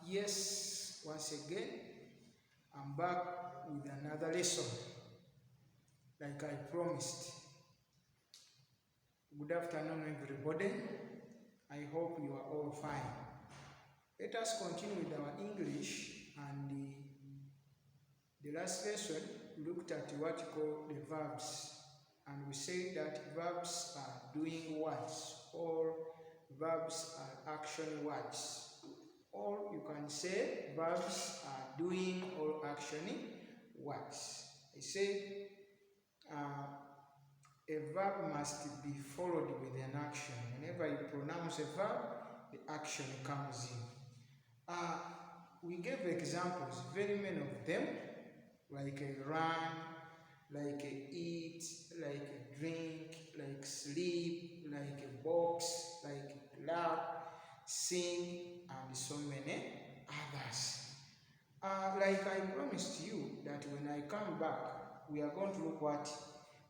Yes, once again, I'm back with another lesson, like I promised. Good afternoon, everybody. I hope you are all fine. Let us continue with our English, and the last lesson we looked at what we call the verbs, and we said that verbs are doing words, or verbs are action words. Or you can say verbs are doing or actioning words. I said a verb must be followed with an action. Whenever you pronounce a verb, the action comes in. We gave examples, very many of them, like a run, like a eat, like a drink, like sleep, like a box, like a clap, sing, and so many others. Like I promised you that when I come back, we are going to look at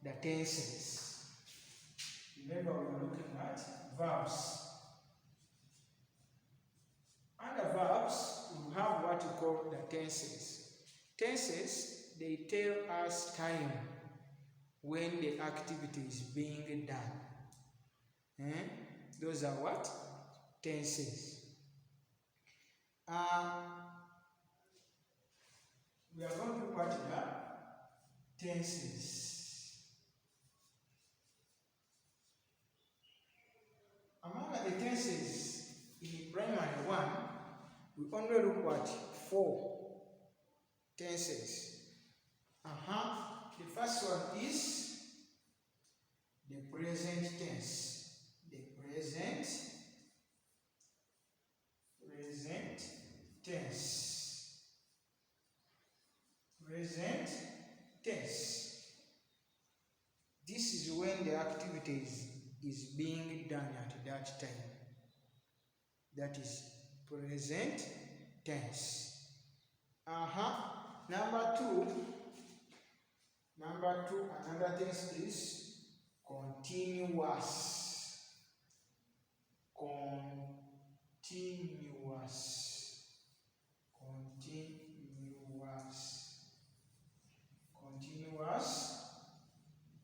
the tenses. Remember, we are looking at verbs. Under verbs, we have what we call the tenses. Tenses, they tell us time when the activity is being done. Those are what? Tenses. We are going to look at the tenses. Among the tenses in primary 1, we only look at 4 tenses. The first one is the present tense. The present tense. Present tense. This is when the activity is being done at that time. That is present tense. Number two, another tense is continuous. Continuous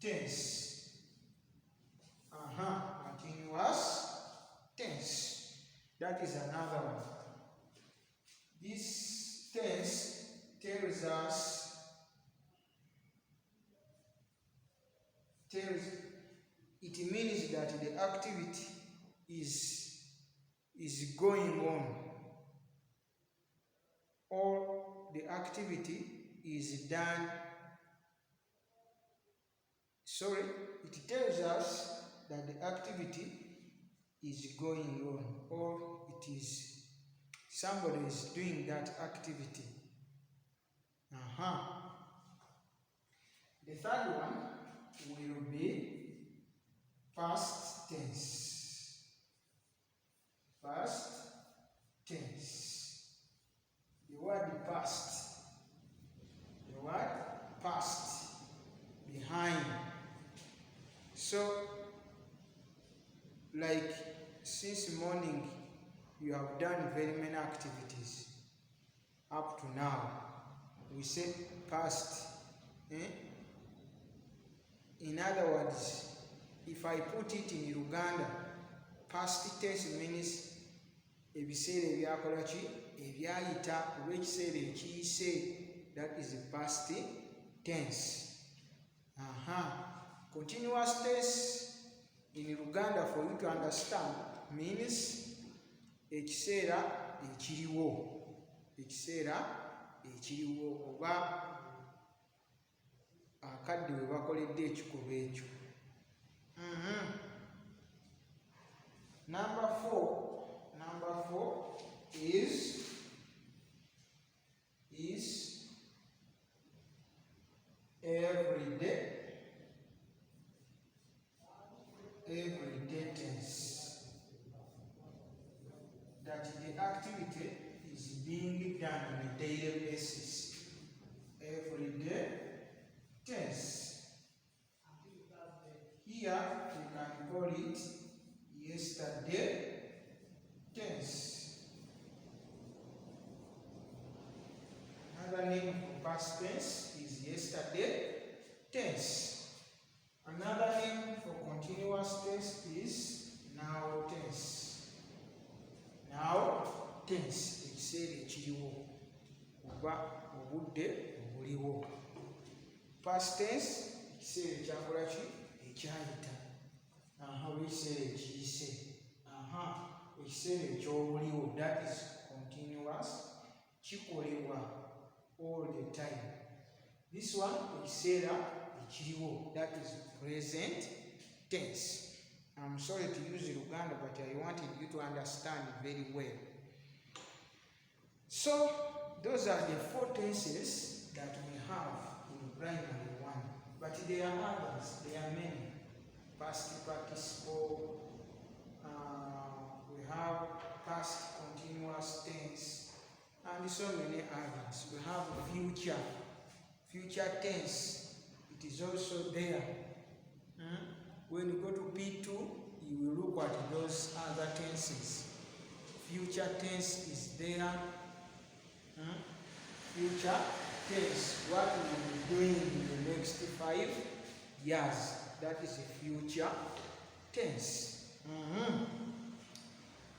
tense. Continuous tense. That is another one. This tense tells us, it means that the activity is going on, or the activity is done. It tells us that the activity is going on, or it is somebody is doing that activity. The third one will be past tense. Past tense. The word past, behind. So, like since morning, you have done very many activities up to now. We say past. In other words, if I put it in Uganda, past tense means ebiseera ebyakola ki ebyayita oba ekiseera ekiyise. That is the past tense. Continuous tense in Uganda, for you to understand, means ekiseera ekiriwo oba akadde we bakoledde ekikolwa ekyo. Number four is everyday tense. That the activity is being done on a daily basis. Everyday tense. Here we can call it yesterday tense. past tense is yesterday tense. Another name for continuous tense is now tense. Now tense ekiseera ekiriwo oba obudde obuliwo. Past tense ekiseera ekyakola ki ekyayita. Ekiseera ekiyise. Ekiseera ekyobuliwo, that is continuous, kikolebwa all the time. This one ekiseera ekiriwo, that is present tense. I'm sorry to use Luganda, but I wanted you to understand very well. So those are the 4 tenses that we have in primary 1. But there are others, there are many. Past participle, we have past continuous tense, and so many others. We have future tense. It is also there. When you go to P.2, you will look at those other tenses. Future tense is there. Future tense, what we will be doing in the next 5 years. That is a future tense.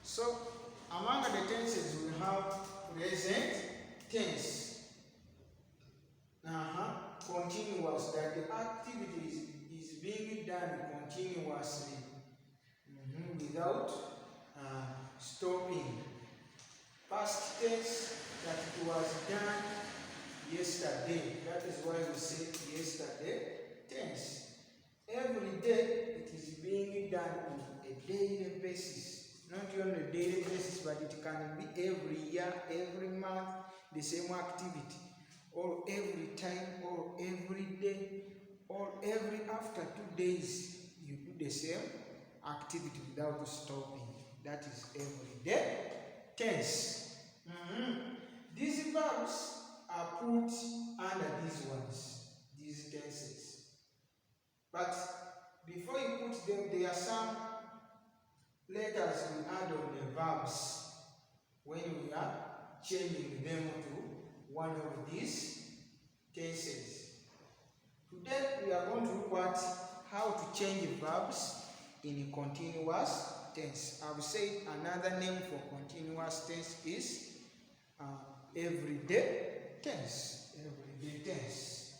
So, among the tenses we have present tense. Continuous, that the activity is being done continuously without stopping. Past tense, that it was done yesterday. That is why we say yesterday tense. Every day it is being done on a daily basis. Not only a daily basis, but it can be every year, every month, the same activity. Or every time, or every day, or every after 2 days, you do the same activity without stopping. That is everyday tense. These verbs are put under these ones, these tenses. But before you put them, there are some letters we add on the verbs when we are changing them to one of these tenses. Today we are going to look at how to change verbs in continuous tense. I've said another name for continuous tense is everyday tense. Everyday tense.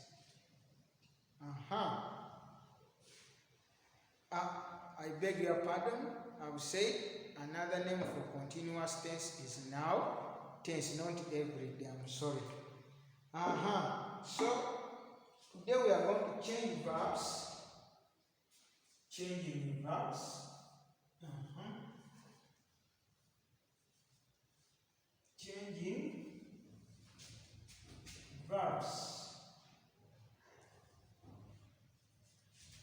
I beg your pardon. I will say another name for continuous tense is now tense, not everyday. I'm sorry. So today we are going to change verbs. Changing verbs. Changing verbs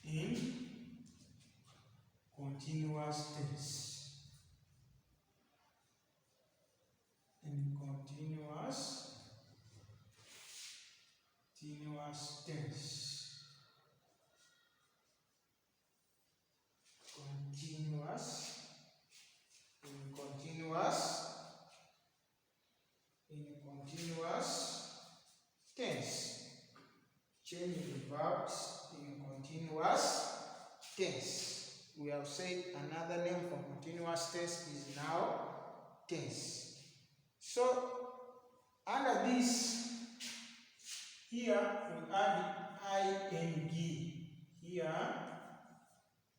in continuous tense. In continuous tense. Continuous tense. Changing verbs in continuous tense. We have said another name for continuous tense is now tense. So under this, here we add ing. Here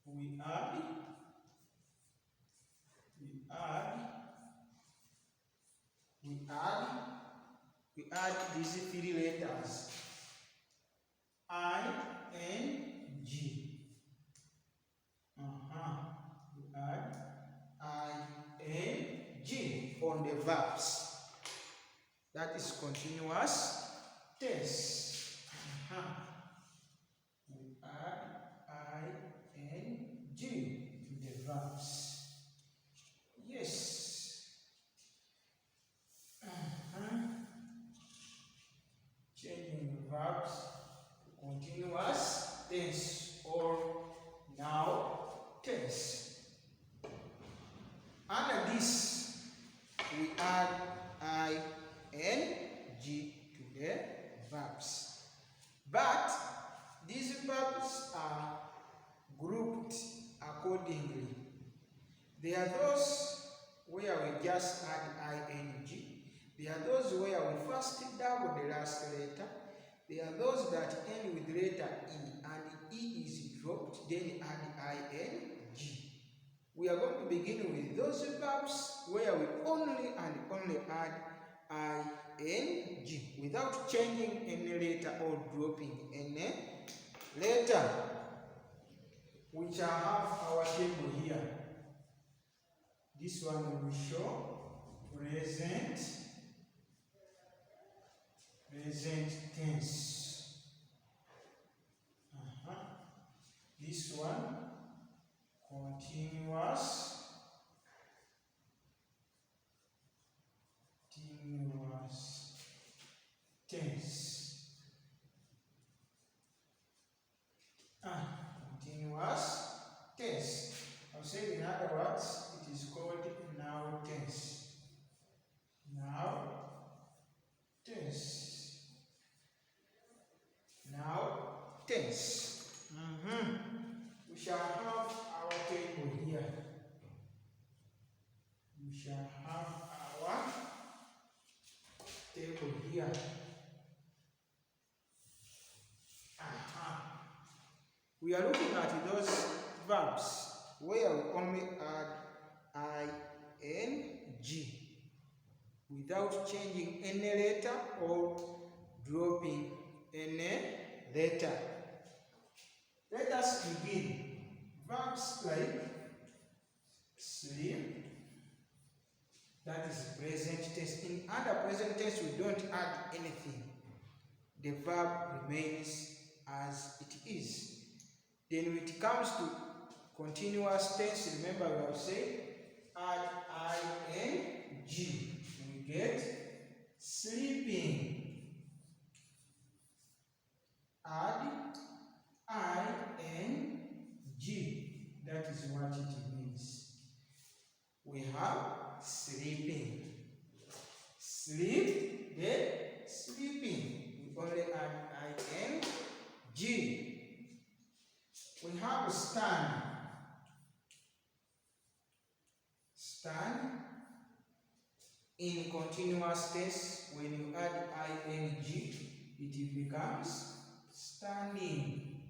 we add these 3 letters, I, N, G. We add I, N, G on the verbs. That is continuous tense. We add I, N, G to the verbs. Yes. Changing the verbs to continuous tense or now tense. Under this, we add I, N, G to the verb. accordingly. There are those where we just add ing. There are those where we first double the last letter. There are those that end with letter E and E is dropped, then add ing. We are going to begin with those verbs where we only and only add ing without changing any letter or dropping any letter. We shall have our table here. This one will show present tense. This one continuous tense. Continuous tense. I'll say in other words, it is called now tense. Now tense. Now tense. We shall have our table here. We shall have our table here. We are looking at those verbs where we only add ing without changing any letter or dropping any letter. Let us begin. Verbs like sleep, that is present tense. In other present tense, we don't add anything. The verb remains as it is. Then when it comes to continuous tense, remember we have said add ing. We get sleeping. Add ing. That is what it means. We have sleeping. Sleep, then sleeping. We only add ing. We have stand. Stand. In continuous tense, when you add ing, it becomes standing.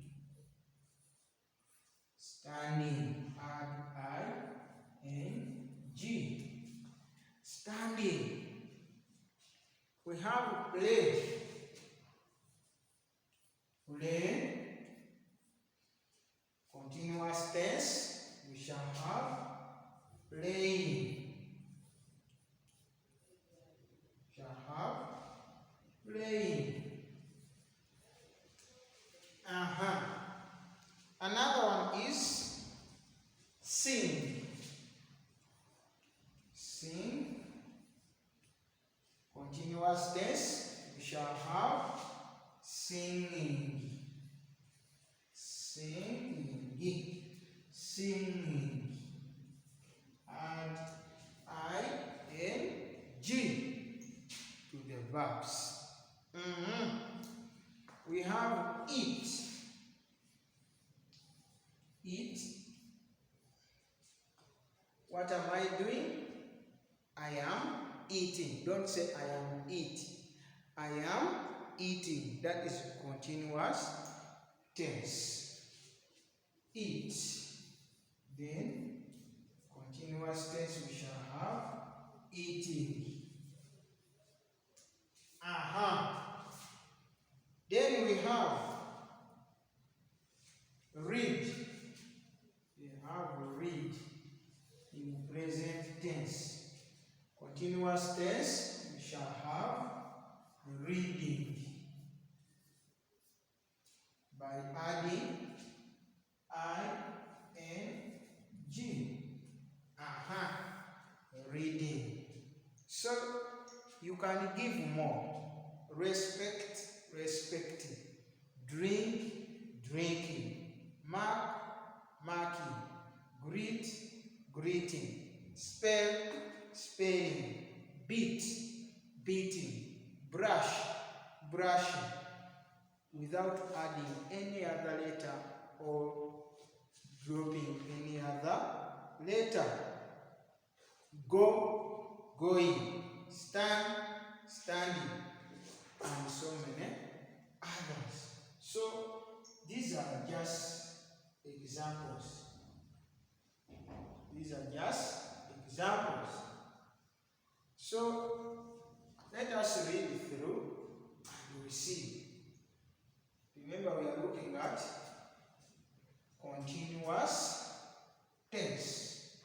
Standing. Add ing. Standing. We have play. Play. Continuous tense, we shall have playing. Shall have playing. Another one is sing. Sing. Continuous tense, we shall have singing. Singing. And ing to the verbs. We have eat. Eat. What am I doing? I am eating. Don't say I am eating. I am eating. That is continuous tense. Eat. Then continuous tense we shall have eating. Then we have read. We have read in present tense. Continuous tense we shall have reading. By adding ing. Reading. So you can give more. Respect, respecting. Drink, drinking. Mark, marking. Greet, greeting. Spell, spelling. Beat, beating. Brush, brushing. Without adding any other letter or dropping any other letter. Go, going. Stand, standing, and so many others. So these are just examples. These are just examples. So let us read through and we see. Remember, we are looking at continuous tense,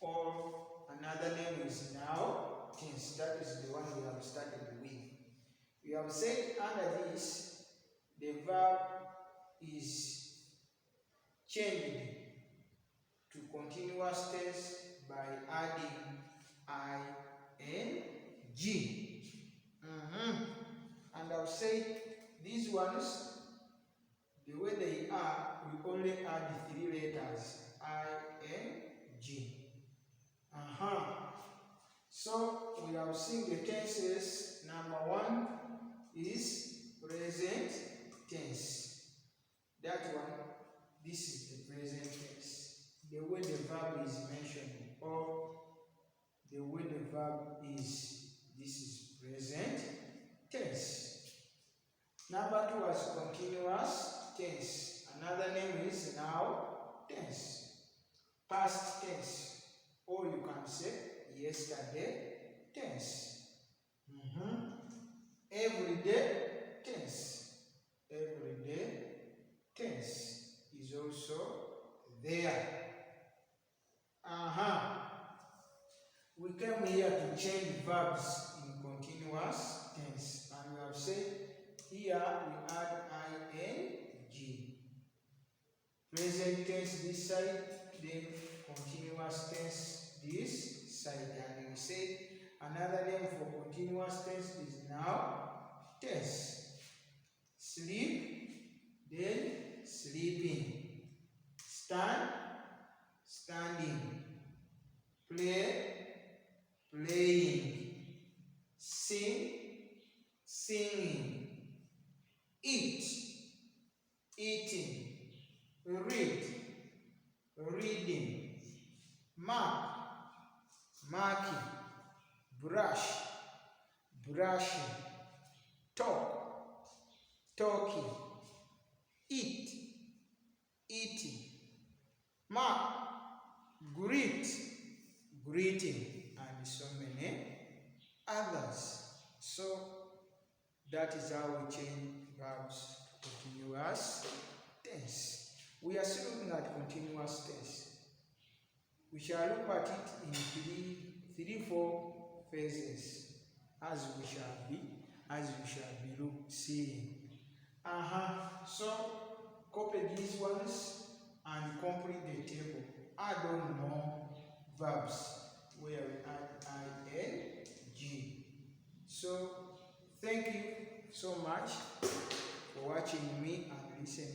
or another name is now tense. That is the one we have started with. We have said under this, the verb is changed to continuous tense by adding ing. And I've said these ones, the way they are, we only add 3 letters, ing. So we have seen the tenses. Number 1 is present tense. That one, this is the present tense. The way the verb is mentioned, or the way the verb is, this is present tense. Number 2 is continuous tense. Another name is now tense. Past tense, or you can say yesterday tense. Everyday tense. Everyday tense is also there. We came here to change verbs in continuous tense, and we have said here we add ing. Present tense this side, then continuous tense this side. And we say another name for continuous tense is now tense. Sleep, then sleeping. Stand, standing. Play, playing. Sing, singing. Eat, eating. Read, reading. Mark, marking. Brush, brushing. Talk, talking. Eat, eating. Mark, greet, greeting, and so many others. So that is how we change verbs to continuous tense. We are still looking at continuous tense. We shall look at it in 4 phases, as we shall be seeing. So copy these ones and complete the table. Add on more verbs where we add ing. So thank you so much for watching me and listening.